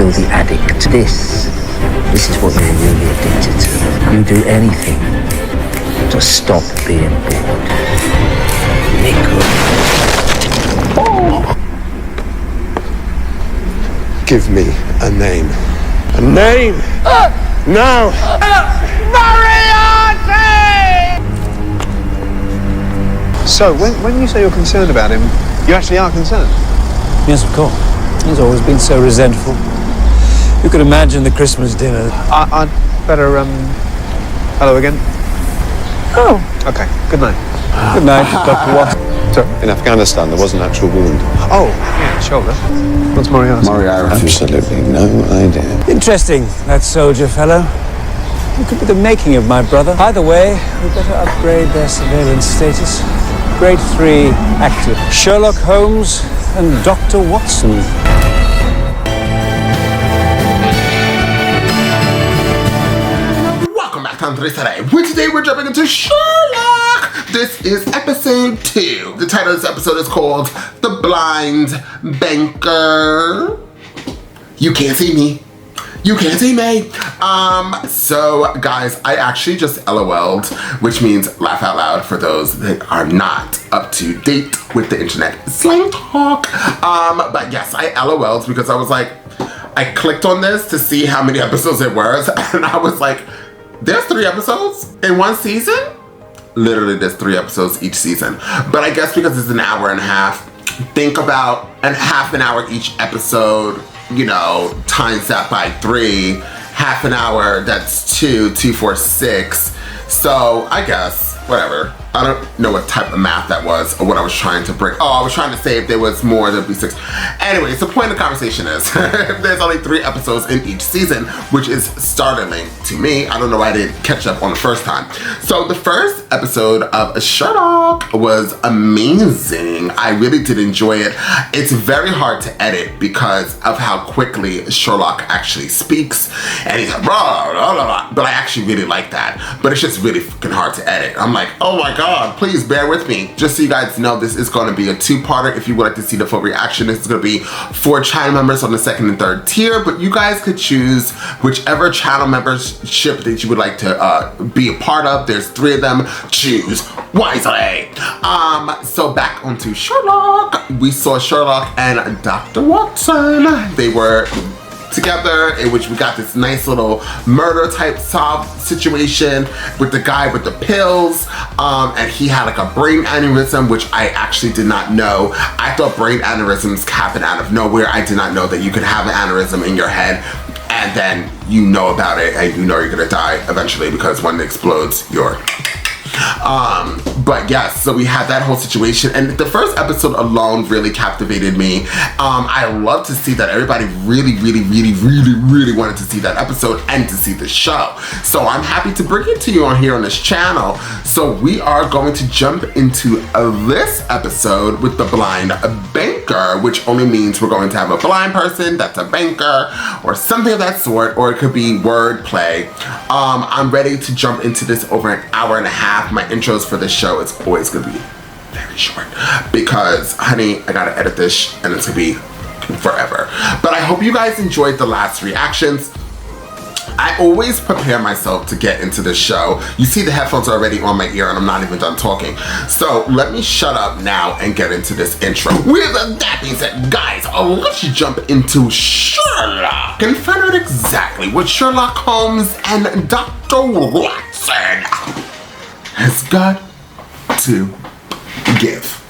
you're the addict. This is what you're really addicted to. You do anything to stop being bored. Nico. Oh. Give me a name. A name! Now! So, when you say you're concerned about him, you actually are concerned? Yes, of course. He's always been so resentful. You could imagine the Christmas dinner. I'd better, hello again. Oh. Okay, good night. Good night, Dr. Watson. Sorry, in Afghanistan, there was an actual wound. Oh, yeah, shoulder. What's Moriarty? Absolutely no idea. Interesting, that soldier fellow. He could be the making of my brother. Either way, we better upgrade their surveillance status. Grade 3 active. Sherlock Holmes and Dr. Watson. Welcome back to today. Today we're jumping into Sherlock. This is episode 2. The title of this episode is called The Blind Banker. You can't see me. You can't see me. So guys, I actually just LOL'd, which means laugh out loud for those that are not up to date with the internet slang talk. But yes, I LOL'd because I was like, I clicked on this to see how many episodes it was, and I was like, there's 3 episodes in one season? Literally, there's 3 episodes each season. But I guess because it's an hour and a half, think about half an hour each episode, you know, times that by 3, half an hour, that's 2, 2, 4, 6. So I guess, whatever. I don't know what type of math that was or what I was trying to bring. Oh, I was trying to say if there was more, there'd be 6. Anyways, the point of the conversation is there's only 3 episodes in each season, which is startling to me. I don't know why I didn't catch up on the first time. So the first episode of Sherlock was amazing. I really did enjoy it. It's very hard to edit because of how quickly Sherlock actually speaks. And he's like, blah, blah, blah, blah. But I actually really like that. But it's just really fucking hard to edit. I'm like, oh my God. Please bear with me. Just so you guys know, this is going to be a 2-parter. If you would like to see the full reaction, this is going to be for channel members on the 2nd and 3rd tier, but you guys could choose whichever channel membership that you would like to be a part of. There's 3 of them. Choose wisely. So back onto Sherlock. We saw Sherlock and Dr. Watson. They were together, in which we got this nice little murder type solved situation with the guy with the pills, and he had like a brain aneurysm, which I actually did not know. I thought brain aneurysms happen out of nowhere. I did not know that you could have an aneurysm in your head and then you know about it and you know you're gonna die eventually because when it explodes, you're but yes, so we had that whole situation, and the first episode alone really captivated me. I love to see that everybody really wanted to see that episode and to see the show. So I'm happy to bring it to you on here on this channel. So we are going to jump into this episode with the blind banker, which only means we're going to have a blind person that's a banker or something of that sort, or it could be wordplay. I'm ready to jump into this over an hour and a half. My intros for this show is always gonna be very short because, honey, I gotta edit this and it's gonna be forever. But I hope you guys enjoyed the last reactions. I always prepare myself to get into this show. You see the headphones are already on my ear and I'm not even done talking. So let me shut up now and get into this intro. With that being said, guys, let's jump into Sherlock and find out exactly what Sherlock Holmes and Dr. Watson has got to give.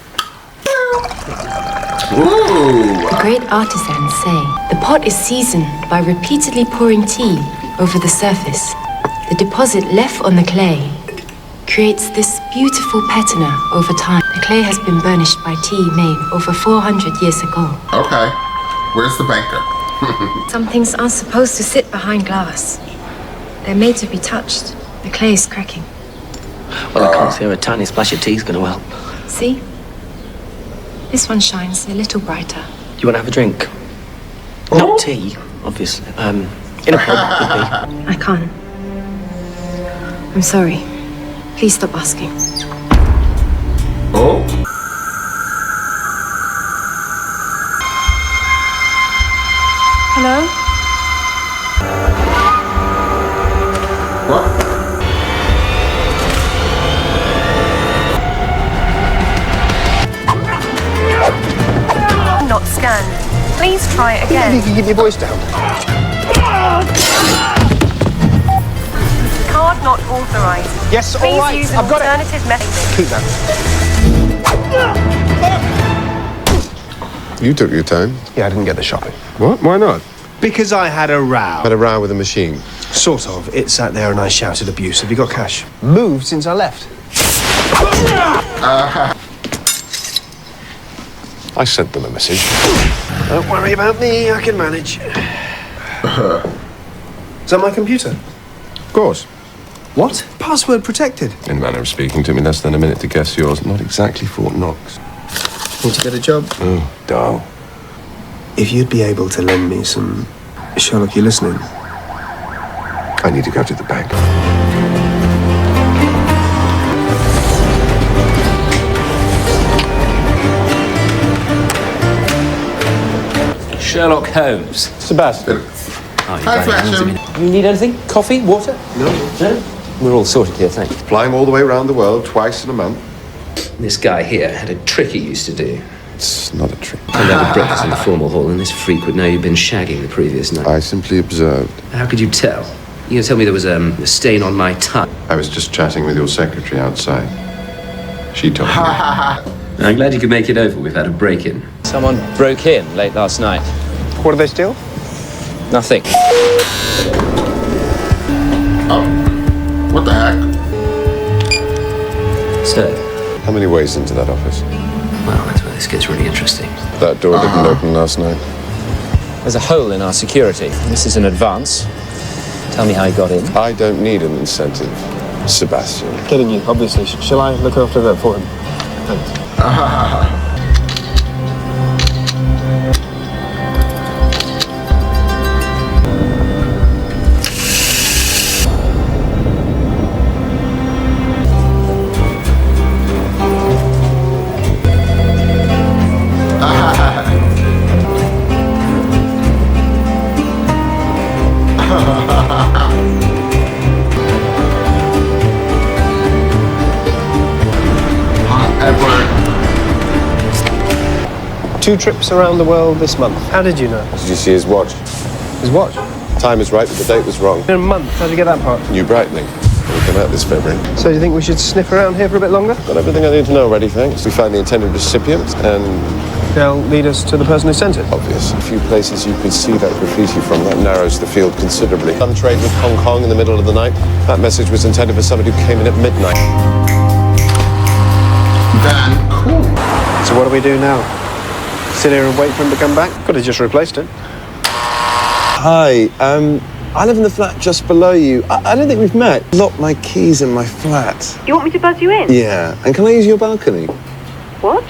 Ooh. The great artisans say the pot is seasoned by repeatedly pouring tea over the surface. The deposit left on the clay creates this beautiful patina over time. The clay has been burnished by tea made over 400 years ago. Okay, where's the banker? Some things aren't supposed to sit behind glass. They're made to be touched. The clay is cracking. Well, I can't see how a tiny splash of tea's going to help. See? This one shines a little brighter. Do you want to have a drink? Oh. Not tea, obviously. In a pub would be. I can't. I'm sorry. Please stop asking. Oh? Hello? try it again. You can keep your voice down. Card not authorized. Yes, all Please right. use an I've got it. alternative method. Keep that. You took your time. Yeah, I didn't get the shopping. What? Why not? Because I had a row. Had a row with a machine. Sort of. It sat there and I shouted abuse. Have you got cash? Moved since I left. I sent them a message. Don't worry about me, I can manage. Is that my computer? Of course. What? Password protected. In a manner of speaking, took me less than a minute to guess yours. Not exactly Fort Knox. Want to get a job? Oh, dull. If you'd be able to lend me some... Sherlock, you listening? I need to go to the bank. Sherlock Holmes. Sebastian, Hi, Sebastian. you need anything? Coffee? Water? No. We're all sorted here, thanks. Flying all the way around the world twice in a month. This guy here had a trick he used to do. It's not a trick. Turned out at breakfast in the formal hall, and this freak would know you'd been shagging the previous night. I simply observed. How could you tell? You gonna tell me there was a stain on my tie? I was just chatting with your secretary outside. She told me. I'm glad you could make it over. We've had a break-in. Someone broke in late last night. What did they steal? Nothing. Oh, what the heck? So, How many ways into that office? well, that's where this gets really interesting. That door didn't open last night. There's a hole in our security. This is an advance. Tell me how you got in. I don't need an incentive, Sebastian. Kidding you, obviously. Shall I look after that for him? Thanks. Edward. 2 trips around the world this month. How did you know? Did you see his watch? His watch? Time is right, but the date was wrong. In a month. How'd you get that part? New Brightening. It'll come out this February. So do you think we should sniff around here for a bit longer? Got everything I need to know already, thanks. We found the intended recipient, and They'll lead us to the person who sent it. obvious. A few places you could see that graffiti from. That narrows the field considerably. Some trade with Hong Kong in the middle of the night. That message was intended for somebody who came in at midnight. Then, cool. So what do we do now? Sit here and wait for him to come back? Could have just replaced him. Hi, I live in the flat just below you. I don't think we've met. Locked my keys in my flat. You want me to buzz you in? Yeah, and can I use your balcony? What?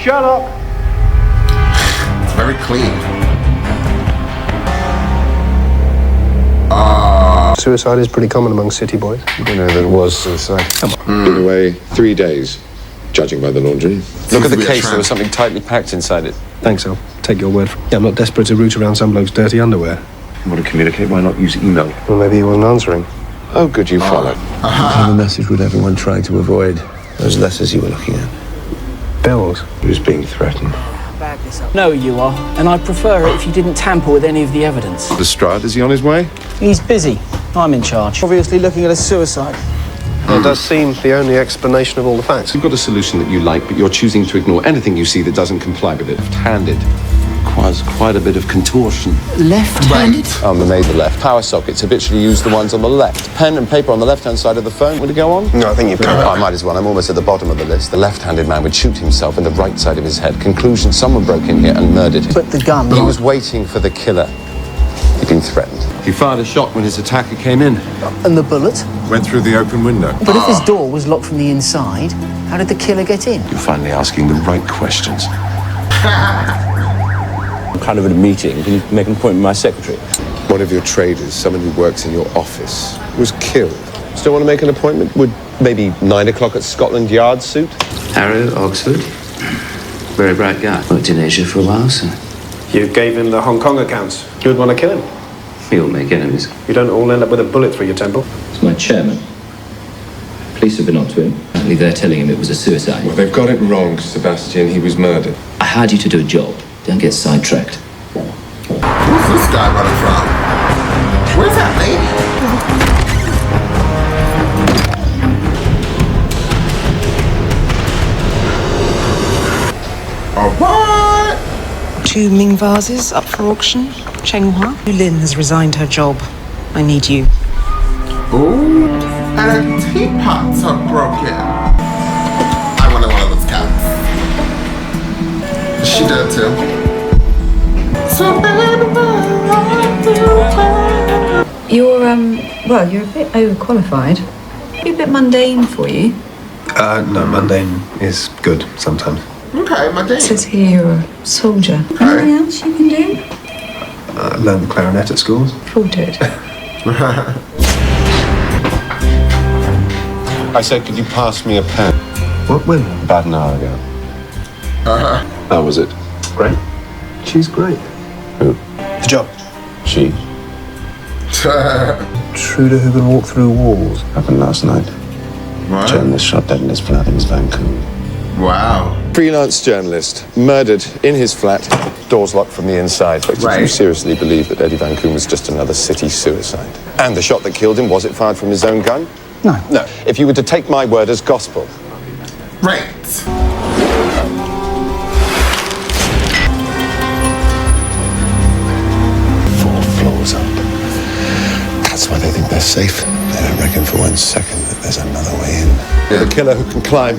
Sherlock! It's very clean. Suicide is pretty common among city boys. I don't know that it was suicide. Come on. Been away 3 days, judging by the laundry. Look at to the be a case, trap. there was something tightly packed inside it. Thanks, I'll take your word for it. Yeah, I'm not desperate to root around some bloke's dirty underwear. You want to communicate, why not use email? Well, maybe he wasn't answering. Oh, good, you followed. What kind of message would everyone try to avoid? Those letters you were looking at. Bills. Who's being threatened? No, you are, and I'd prefer it if you didn't tamper with any of the evidence. Lestrade, is he on his way? He's busy. I'm in charge. Obviously looking at a suicide. It does seem the only explanation of all the facts. You've got a solution that you like, but you're choosing to ignore anything you see that doesn't comply with it. Left-handed. Requires quite a bit of contortion. Left-handed? On the neighbour left. Power sockets habitually use the ones on the left. Pen and paper on the left-hand side of the phone. Would it go on? No, I think you've covered I might as well. I'm almost at the bottom of the list. The left-handed man would shoot himself in the right side of his head. Conclusion, someone broke in here and murdered him. But the gun... He was waiting for the killer. He'd been threatened. He fired a shot when his attacker came in. And the bullet? Went through the open window. But if his door was locked from the inside, how did the killer get in? You're finally asking the right questions. I'm kind of at a meeting. Can you make an appointment with my secretary? One of your traders, someone who works in your office, was killed. Still want to make an appointment? Would maybe 9 o'clock at Scotland Yard suit? Harrow, Oxford. Very bright guy. Worked in Asia for a while, so You gave him the Hong Kong accounts. You would want to kill him. we all make enemies. You don't all end up with a bullet through your temple. It's my chairman. Police have been on to him. Apparently they're telling him it was a suicide. Well, they've got it wrong, Sebastian. He was murdered. I hired you to do a job. Don't get sidetracked. Who's this guy running from? Where's that lady? Alright! 2 Ming vases up for auction. Chenghua. Lin has resigned her job. I need you. Ooh. And the teapots are broken. I wanted one of those cats. She did too. So baby, You're, well, you're a bit overqualified. Maybe a bit mundane for you. No, mundane is good sometimes. okay, my day. It says here you're a soldier. Anything else you can do? I learned the clarinet at school. Thought it. I said, could you pass me a pen? What, when? About an hour ago. How was it? Great. She's great. Who? The job. She. Truder who can walk through walls. Happened last night. What? Journalist shot dead in his flat in Vancouver. Wow. Freelance journalist, murdered in his flat, doors locked from the inside. But did you seriously believe that Eddie Vancouver was just another city suicide? And the shot that killed him, was it fired from his own gun? No. No. If you were to take my word as gospel. Right. 4 floors up. That's why they think they're safe. They don't reckon for 1 second that there's another way in. The killer who can climb.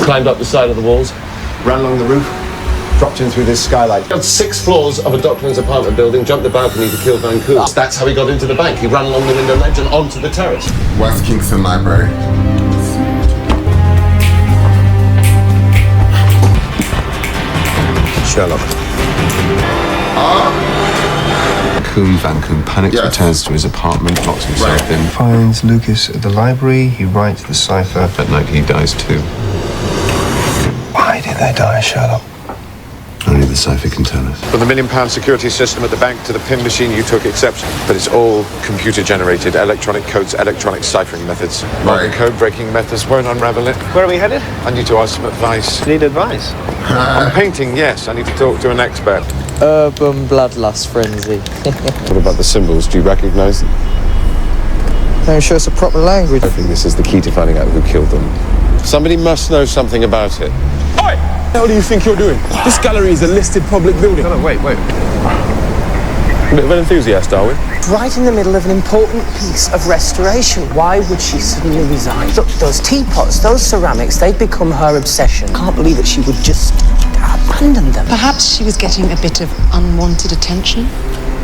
Climbed up the side of the walls, ran along the roof, dropped in through this skylight. Got 6 floors of a Docklands apartment building, jumped the balcony to kill Vancouver. That's how he got into the bank. He ran along the window ledge and onto the terrace. West Kingston Library. Sherlock. Vancouver panics, Yes. returns to his apartment, locks himself Right. in. Finds Lucas at the library. He writes the cipher. That night he dies too. Why did they die, Sherlock? Only the cipher can tell us. From the £1 million security system at the bank to the PIN machine, you took exception. But it's all computer-generated, electronic codes, electronic ciphering methods. Modern code-breaking methods won't unravel it. Where are we headed? I need to ask some advice. Need advice? On painting, yes. I need to talk to an expert. Urban bloodlust frenzy. What about the symbols? Do you recognize them? I'm sure it's a proper language. I think this is the key to finding out who killed them. Somebody must know something about it. Oi! What do you think you're doing? This gallery is a listed public building. No, wait. A bit of an enthusiast, are we? Right in the middle of an important piece of restoration. Why would she suddenly resign? Look, those teapots, those ceramics, they'd become her obsession. Can't believe that she would just abandon them. Perhaps she was getting a bit of unwanted attention.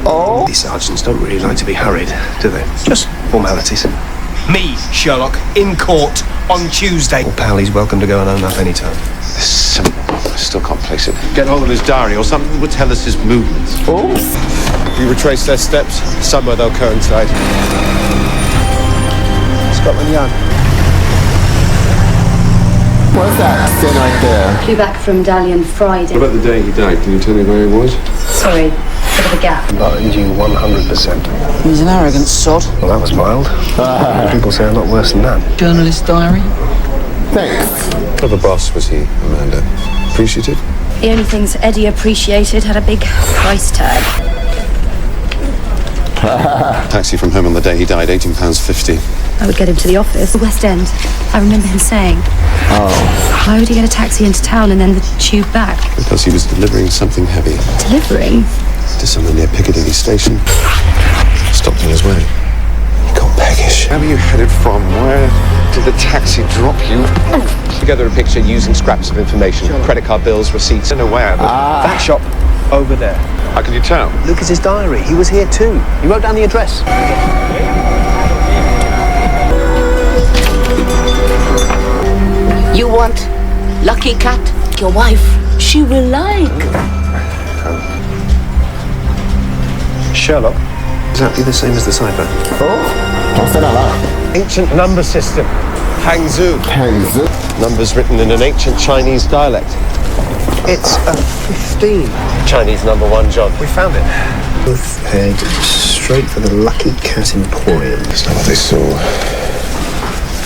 Oh. These sergeants don't really like to be hurried, do they? Just formalities. Me, Sherlock, in court on Tuesday. Well, pal, he's welcome to go and own up any time. This symbol, I still can't place it. Get hold of his diary or something that would tell us his movements. Oh. If you retrace their steps, somewhere they'll coincide. Scotland Yard. What's that? Stay right there. Flew back from Dalian Friday. What about the day he died? Can you tell me where he was? Sorry, bit of a gap. Behind you 100%. He's an arrogant sod. Well, that was mild. People say a lot worse than that. Journalist diary. Thanks. What of a boss was he, Amanda? Appreciative? The only things Eddie appreciated had a big price tag. Taxi from home on the day he died, £18.50. I would get him to the office, the West End. I remember him saying, why would he get a taxi into town and then the tube back? Because he was delivering something heavy Delivering? to someone near Piccadilly Station. Stopped on his way. He got peckish. Where were you headed from? Where did the taxi drop you? Together a picture using scraps of information. Credit card bills, receipts, and aware. That shop over there. How can you tell? Lucas's diary. He was here too. He wrote down the address. You want Lucky Cat? Your wife. She will like. Sherlock? Exactly the same as the cipher. What's that about? Ancient number system. Hangzhou. Hangzhou. Numbers written in an ancient Chinese dialect. It's a 15. Chinese number 1, John. We found it. Both head straight for the Lucky Cat Emporium. That's not what they saw.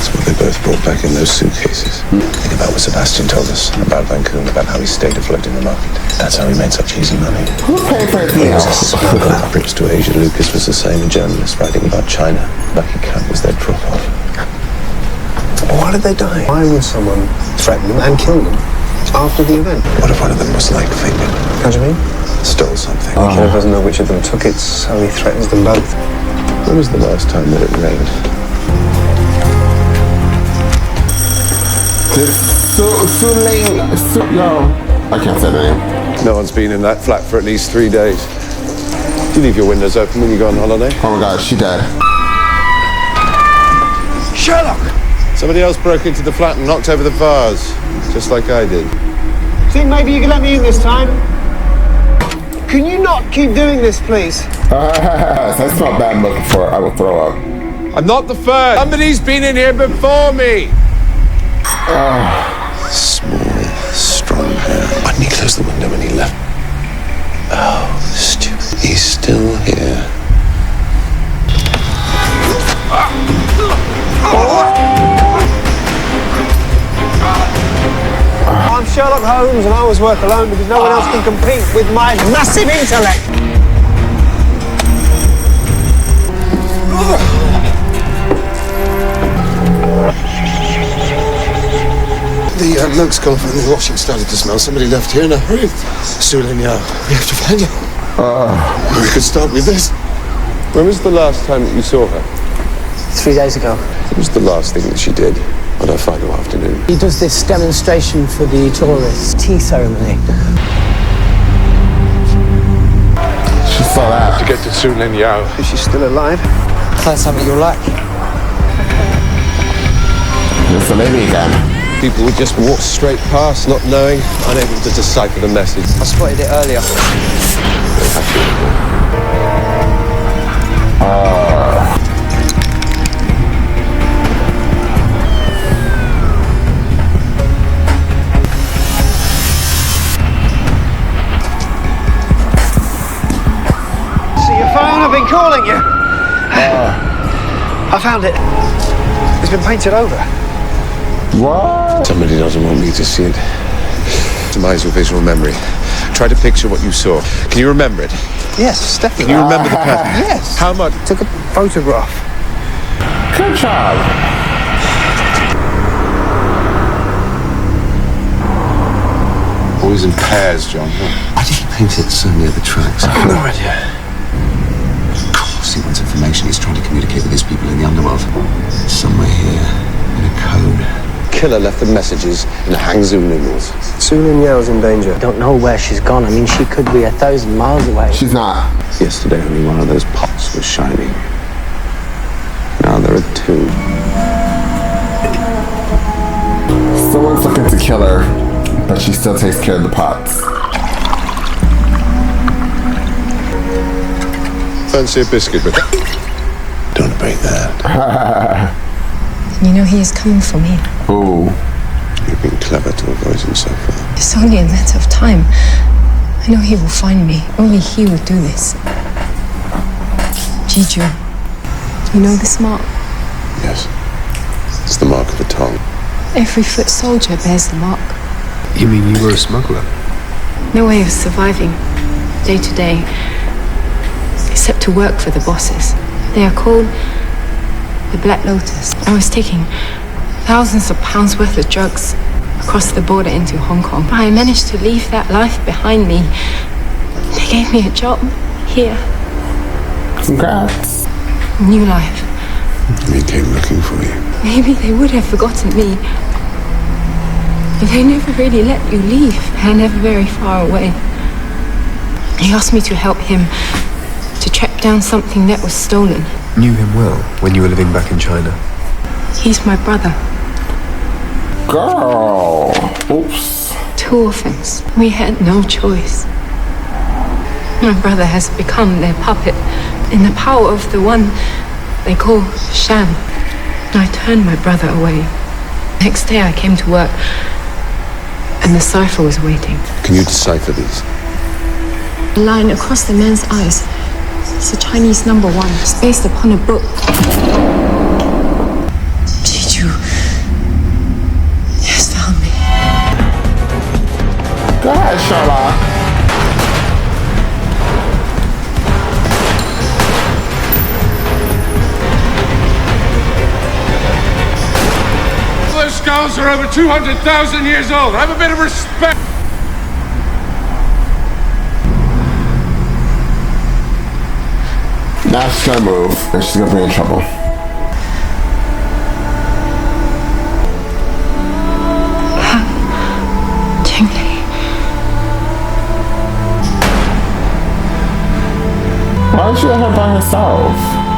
That's what they both brought back in those suitcases. Think about what Sebastian told us about Vancouver, about how he stayed afloat in the market. That's how he made such easy money. Who paid for his He was a meals? smuggler. Trips to Asia. Lucas was the same, a journalist writing about China. Lucky Cat was their drop-off. Why did they die? Why would someone threaten them and kill them after the event? What if one of them was like Fingered? How do you mean? Stole something. The killer doesn't know which of them took it, so he threatens them both. When was the last time that it rained? I can't say the name. No one's been in that flat for at least 3 days. Do you leave your windows open when you go on holiday? Oh my God, she dead. Sherlock! Somebody else broke into the flat and knocked over the vase, just like I did. Think maybe you can let me in this time? Can you not keep doing this, please? That's not bad I'm looking for. I will throw up. I'm not the first. Somebody's been in here before me. Small, strong hand. Why didn't he close the window when he left? Oh, stupid. He's still here. I'm Sherlock Holmes and I always work alone because no one else can compete with my massive intellect. The milk's gone and the washing started to smell. Somebody left here in a hurry. Sulinya, we have to find you. We could start with this. When was the last time that you saw her? 3 days ago. What was the last thing that she did on her final afternoon? He does this demonstration for the tourists, tea ceremony. She saw that. To get to Sulin Yao. Is she still alive? That's something you'll like. It's the lady again. People would just walk straight past, not knowing, unable to decipher the message. I spotted it earlier. See your phone? I've been calling you. I found it. It's been painted over. What? Somebody doesn't want me to see it. Optimize your visual memory. Try to picture what you saw. Can you remember it? Yes, definitely. Can you remember the pattern? Yes. How much? Took a photograph. Good job. Always in pairs, John. Why did he paint it so near the tracks? I have no idea. Of course he wants information. He's trying to communicate with his people in the underworld. Somewhere here, in a code. Killer left the messages in the Hangzhou numerals. Sulin Yao's in danger. Don't know where she's gone. I mean, she could be 1,000 miles away. She's not. Yesterday, only one of those pots was shining. Now there are two. Someone's looking to kill her, but she still takes care of the pots. Fancy a biscuit with Don't break that. You know he is coming for me. Ooh. You've been clever to avoid him so far. It's only a matter of time. I know he will find me. Only he will do this. Jiju, you know this mark? Yes. It's the mark of a tongue. Every foot soldier bears the mark. You mean you were a smuggler? No way of surviving day to day, except to work for the bosses. They are called the Black Lotus. I was taking thousands of pounds worth of drugs across the border into Hong Kong. I managed to leave that life behind me. They gave me a job here. Congrats. New life. He came looking for you. Maybe they would have forgotten me. But they never really let you leave. They're never very far away. He asked me to help him to track down something that was stolen. Knew him well when you were living back in China. He's my brother. Girl. Oops. 2 orphans. We had no choice. My brother has become their puppet in the power of the one they call Shan. I turned my brother away. Next day I came to work and the cipher was waiting. Can you decipher these? A line across the man's eyes. It's a Chinese number 1. It's based upon a book. Jiju. skulls are over 200,000 years old. Have a bit of respect. Now she's gonna move, and she's gonna be in trouble. Gently. Why don't you let her by herself?